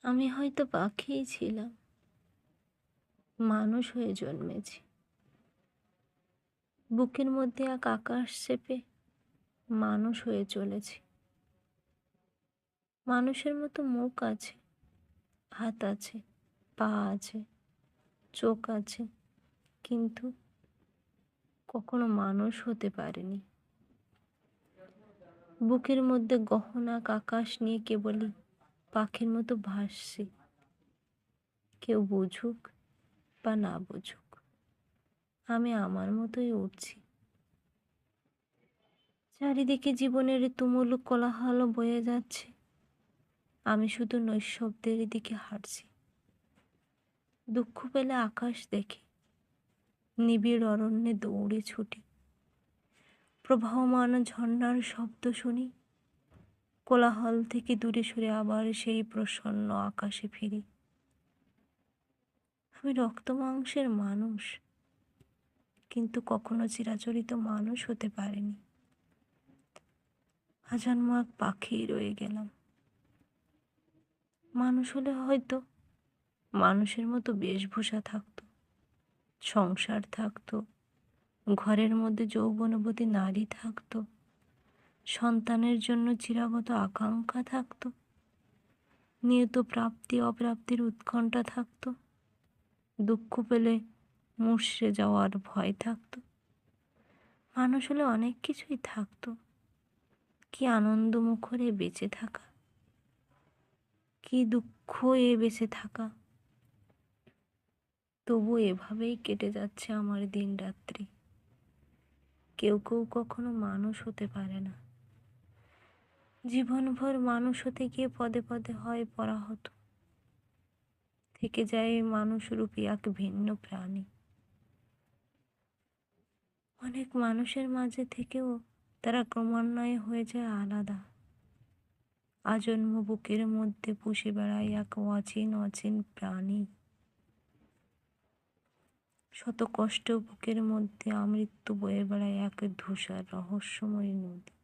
আমি হয়তো পাখিই ছিলাম, মানুষ হয়ে জন্মেছি। বুকের মধ্যে এক আকাশ চেপে মানুষ হয়ে চলেছি। মানুষের মতো মুখ আছে, হাত আছে, পা আছে, চোখ আছে, কিন্তু কখনো মানুষ হতে পারিনি। বুকের মধ্যে গহনা এক আকাশ নিয়ে কেবলই পাখির মতো ভাসছি। কেউ বুঝুক বা না বুঝুক, আমি আমার মতোই উঠছি। চারিদিকে জীবনের তুমুল কোলাহল বয়ে যাচ্ছে, আমি শুধু নৈঃশব্দের দিকে হাঁটছি। দুঃখ পেলে আকাশ দেখি, নিবিড় অরণ্যে দৌড়ে ছুটি। প্রবাহমান ঝর্ণার শব্দ শুনি, কোলাহল থেকে দূরে সরে আবার সেই প্রসন্ন আকাশে ফিরি। আমি রক্ত মাংসের মানুষ, কিন্তু কখনো চিরাচরিত মানুষ হতে পারিনি। আজন্ম এক পাখি রয়ে গেলাম। মানুষ হলে হয়তো মানুষের মতো বেশভূষা থাকতো, সংসার থাকতো, ঘরের মধ্যে যৌবনবতী নারী থাকতো, সন্তানের জন্য চিরাগত আকাঙ্ক্ষা থাকতো, নিয়ত প্রাপ্তি অপ্রাপ্তির উৎকণ্ঠা থাকতো, দুঃখ পেলে মুষড়ে যাওয়ার ভয় থাকতো। মানুষ হলে অনেক কিছুই থাকতো। কি আনন্দ মুখরে বেঁচে থাকা, কি দুঃখ বেঁচে থাকা। তবু এভাবেই কেটে যাচ্ছে আমার দিন রাত্রি। কেউ কেউ কখনো মানুষ হতে পারে না। জীবনভর মানুষ হতে গিয়ে পদে পদে হয় পরাহত, থেকে যায় মানুষরূপী এক ভিন্ন প্রাণী। অনেক মানুষের মাঝে থেকেও তারা ক্রমান্বয়ে হয়ে যায় আলাদা। আজন্ম বুকের মধ্যে পুষে বেড়ায় এক অচিন অচিন প্রাণী। শত কষ্ট বুকের মধ্যে আমৃত্যু বয়ে বেড়ায় এক ধূসর রহস্যময় নদী।